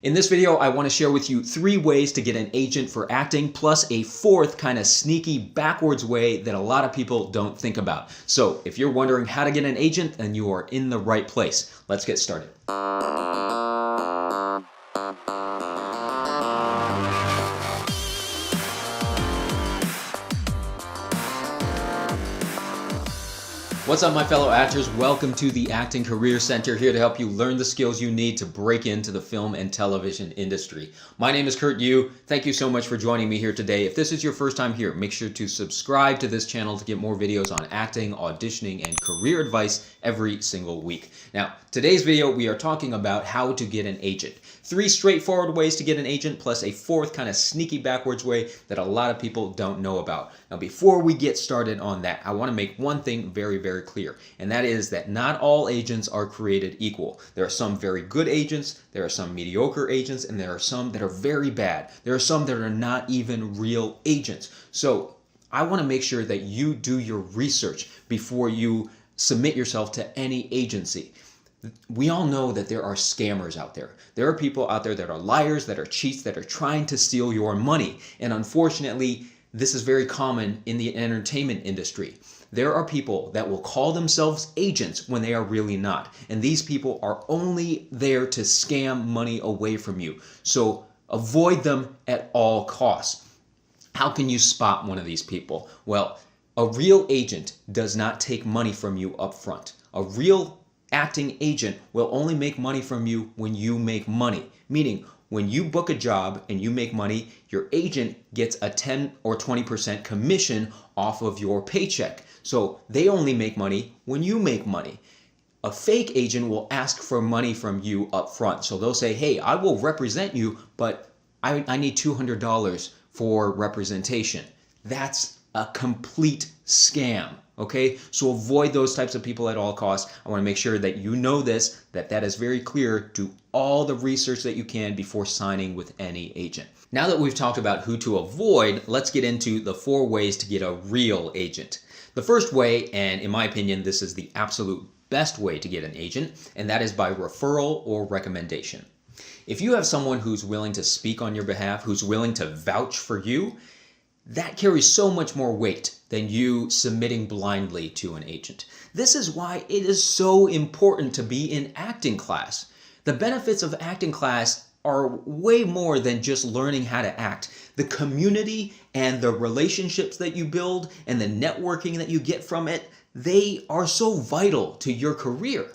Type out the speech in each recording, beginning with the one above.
In this video, I want to share with you 3 ways to get an agent for acting, plus a 4th kind of sneaky backwards way that a lot of people don't think about. So if you're wondering how to get an agent, then you are in the right place. Let's get started. What's up, my fellow actors? Welcome to the Acting Career Center, here to help you learn the skills you need to break into the film and television industry. My name is Kurt Yu. Thank you so much for joining me here today. If this is your first time here, make sure to subscribe to this channel to get more videos on acting, auditioning, and career advice every single week. Now, today's video, we are talking about how to get an agent. 3 straightforward ways to get an agent, plus a 4th kind of sneaky backwards way that a lot of people don't know about. Now, before we get started on that, I want to make one thing very clear, and that is that not all agents are created equal. There are some very good agents, there are some mediocre agents, and there are some that are very bad. There are some that are not even real agents. So I want to make sure that you do your research before you submit yourself to any agency. We all know that there are scammers out there. There are people out there that are liars, that are cheats, that are trying to steal your money. And unfortunately, this is very common in the entertainment industry. There are people that will call themselves agents when they are really not. And these people are only there to scam money away from you. So avoid them at all costs. How can you spot one of these people? Well, a real agent does not take money from you up front. A real acting agent will only make money from you when you make money. Meaning, when you book a job and you make money, your agent gets a 10 or 20% commission off of your paycheck. So they only make money when you make money. A fake agent will ask for money from you up front. So they'll say, hey, I will represent you, but I need $200 for representation. That's a complete scam. Okay, so avoid those types of people at all costs. I want to make sure that you know this, that is very clear. Do all the research that you can before signing with any agent. Now that we've talked about who to avoid, let's get into the 4 ways to get a real agent. The first way, and in my opinion, this is the absolute best way to get an agent, and that is by referral or recommendation. If you have someone who's willing to speak on your behalf, who's willing to vouch for you, that carries so much more weight than you submitting blindly to an agent. This is why it is so important to be in acting class. The benefits of acting class are way more than just learning how to act. The community and the relationships that you build and the networking that you get from it, they are so vital to your career.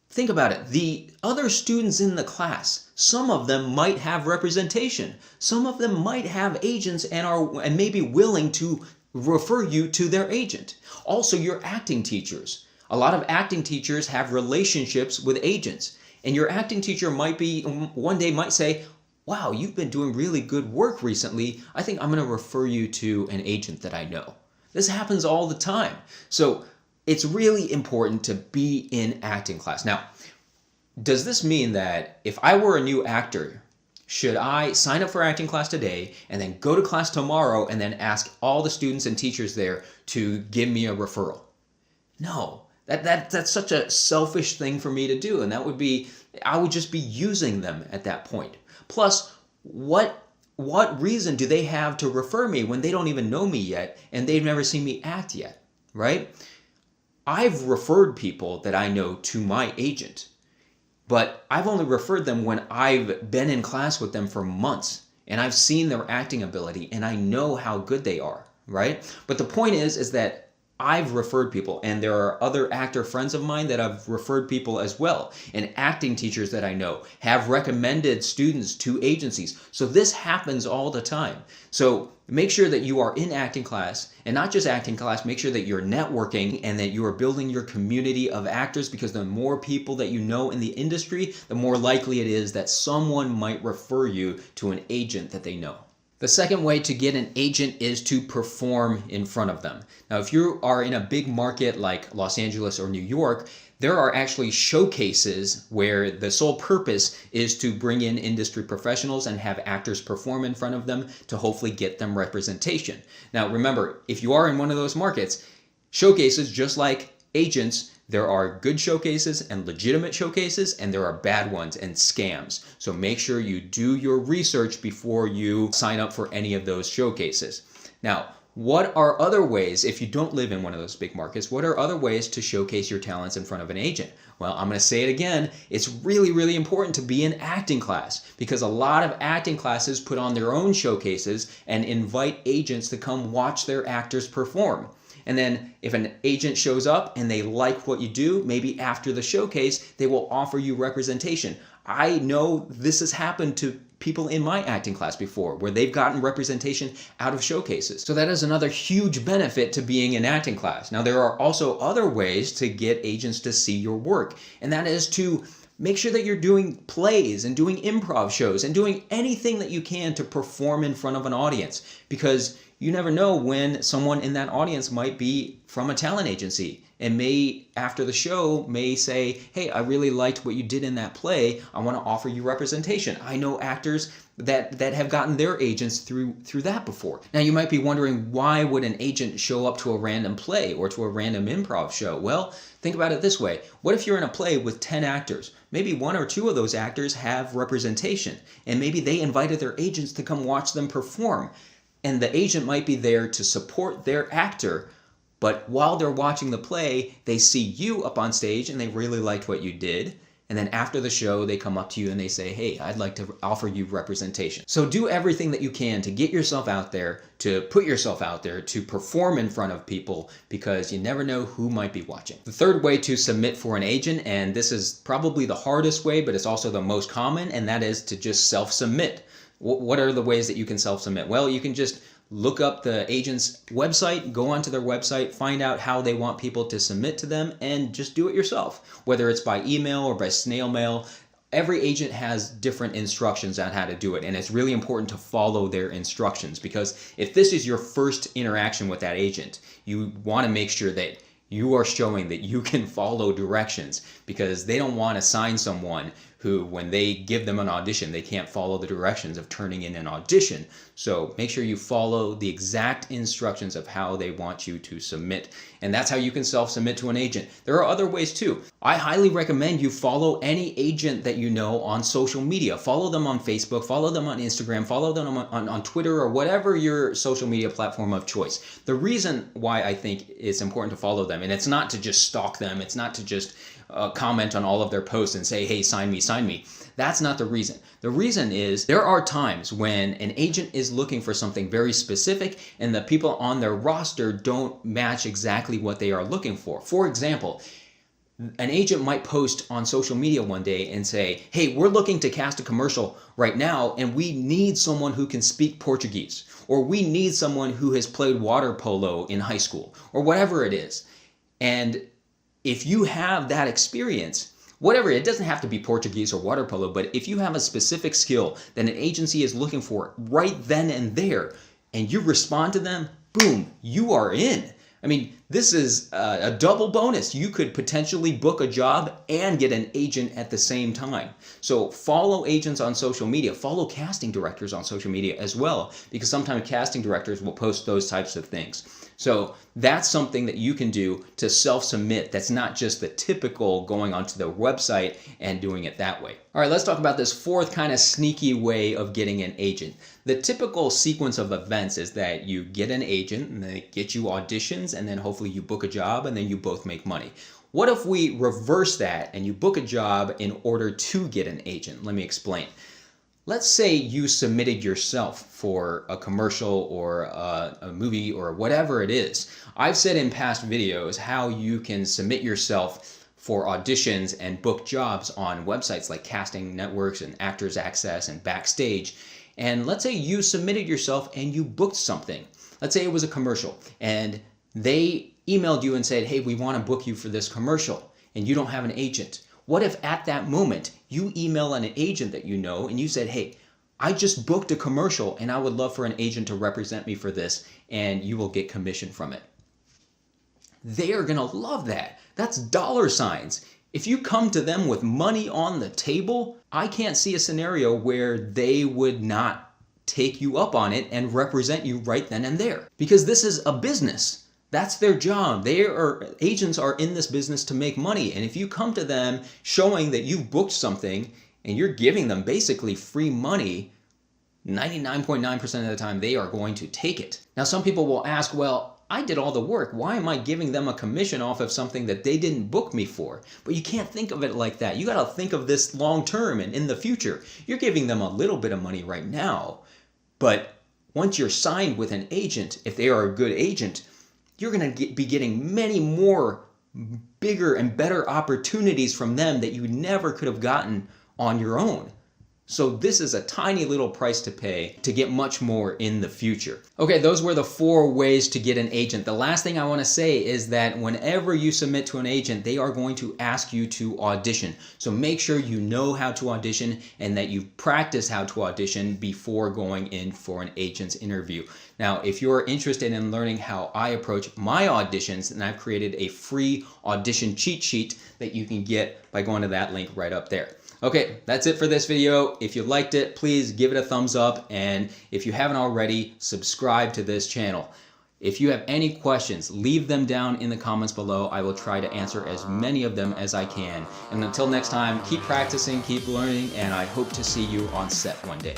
Think about it. The other students in the class, some of them might have representation. Some of them might have agents and may be willing to refer you to their agent. Also, your acting teachers. A lot of acting teachers have relationships with agents. And your acting teacher one day might say, wow, you've been doing really good work recently. I think I'm going to refer you to an agent that I know. This happens all the time. So it's really important to be in acting class. Now, does this mean that if I were a new actor, should I sign up for acting class today and then go to class tomorrow and then ask all the students and teachers there to give me a referral? No, that's such a selfish thing for me to do, and I would just be using them at that point. Plus, what reason do they have to refer me when they don't even know me yet and they've never seen me act yet, right? I've referred people that I know to my agent, but I've only referred them when I've been in class with them for months and I've seen their acting ability and I know how good they are, right? But the point is that I've referred people, and there are other actor friends of mine that I've referred people as well, and acting teachers that I know have recommended students to agencies. So this happens all the time. So make sure that you are in acting class, and not just acting class, make sure that you're networking and that you are building your community of actors, because the more people that you know in the industry, the more likely it is that someone might refer you to an agent that they know. The second way to get an agent is to perform in front of them. Now, if you are in a big market like Los Angeles or New York, there are actually showcases where the sole purpose is to bring in industry professionals and have actors perform in front of them to hopefully get them representation. Now, remember, if you are in one of those markets, showcases, just like agents, There are good showcases and legitimate showcases, and there are bad ones and scams. So make sure you do your research before you sign up for any of those showcases. Now, what are other ways, if you don't live in one of those big markets, what are other ways to showcase your talents in front of an agent? Well, I'm going to say it again. It's really, really important to be in acting class, because a lot of acting classes put on their own showcases and invite agents to come watch their actors perform. And then if an agent shows up and they like what you do, maybe after the showcase, they will offer you representation. I know this has happened to people in my acting class before, where they've gotten representation out of showcases. So that is another huge benefit to being in acting class. Now, there are also other ways to get agents to see your work, and that is to make sure that you're doing plays and doing improv shows and doing anything that you can to perform in front of an audience, because you never know when someone in that audience might be from a talent agency and may, after the show, may say, hey, I really liked what you did in that play. I want to offer you representation. I know actors that have gotten their agents through that before. Now, you might be wondering, why would an agent show up to a random play or to a random improv show? Well, think about it this way. What if you're in a play with 10 actors? Maybe 1 or 2 of those actors have representation, and maybe they invited their agents to come watch them perform. And the agent might be there to support their actor, but while they're watching the play, they see you up on stage and they really liked what you did. And then after the show, they come up to you and they say, hey, I'd like to offer you representation. So do everything that you can to get yourself out there, to put yourself out there, to perform in front of people, because you never know who might be watching. The third way to submit for an agent, and this is probably the hardest way, but it's also the most common, and that is to just self-submit. What are the ways that you can self-submit? Well, you can just look up the agent's website, go onto their website, find out how they want people to submit to them, and just do it yourself. Whether it's by email or by snail mail, every agent has different instructions on how to do it, and it's really important to follow their instructions, because if this is your first interaction with that agent, you want to make sure that you are showing that you can follow directions, because they don't want to sign someone who, when they give them an audition, they can't follow the directions of turning in an audition. So make sure you follow the exact instructions of how they want you to submit. And that's how you can self-submit to an agent. There are other ways too. I highly recommend you follow any agent that you know on social media. Follow them on Facebook, follow them on Instagram, follow them on Twitter, or whatever your social media platform of choice. The reason why I think it's important to follow them, and it's not to just stalk them, it's not to just comment on all of their posts and say, hey, sign me, sign me. That's not the reason. The reason is there are times when an agent is looking for something very specific and the people on their roster don't match exactly what they are looking for. For example, an agent might post on social media one day and say, hey, we're looking to cast a commercial right now, and we need someone who can speak Portuguese, or we need someone who has played water polo in high school, or whatever it is. And if you have that experience, whatever, it doesn't have to be Portuguese or water polo, but if you have a specific skill that an agency is looking for right then and there, and you respond to them, boom, you are in. I mean, this is a double bonus. You could potentially book a job and get an agent at the same time. So follow agents on social media. Follow casting directors on social media as well, because sometimes casting directors will post those types of things. So that's something that you can do to self-submit. That's not just the typical going onto the website and doing it that way. All right, let's talk about this fourth kind of sneaky way of getting an agent. The typical sequence of events is that you get an agent and they get you auditions, and then hopefully you book a job, and then you both make money. What if we reverse that and you book a job in order to get an agent? Let me explain. Let's say you submitted yourself for a commercial or a movie or whatever it is. I've said in past videos how you can submit yourself for auditions and book jobs on websites like Casting Networks and Actors Access and Backstage. And let's say you submitted yourself and you booked something. Let's say it was a commercial and they emailed you and said, hey, we want to book you for this commercial, and you don't have an agent. What if at that moment you email an agent that you know and you said, hey, I just booked a commercial and I would love for an agent to represent me for this, and you will get commission from it. They are going to love that. That's dollar signs. If you come to them with money on the table, I can't see a scenario where they would not take you up on it and represent you right then and there. Because this is a business. That's their job. Agents are in this business to make money. And if you come to them showing that you've booked something and you're giving them basically free money, 99.9% of the time they are going to take it. Now, some people will ask, well, I did all the work. Why am I giving them a commission off of something that they didn't book me for? But you can't think of it like that. You got to think of this long term and in the future. You're giving them a little bit of money right now, but once you're signed with an agent, if they are a good agent, you're going to be getting many more bigger and better opportunities from them that you never could have gotten on your own. So this is a tiny little price to pay to get much more in the future. Okay, those were the 4 ways to get an agent. The last thing I want to say is that whenever you submit to an agent, they are going to ask you to audition. So make sure you know how to audition and that you've practiced how to audition before going in for an agent's interview. Now, if you're interested in learning how I approach my auditions, then I've created a free audition cheat sheet that you can get by going to that link right up there. Okay, that's it for this video. If you liked it, please give it a thumbs up. And if you haven't already, subscribe to this channel. If you have any questions, leave them down in the comments below. I will try to answer as many of them as I can. And until next time, keep practicing, keep learning, and I hope to see you on set one day.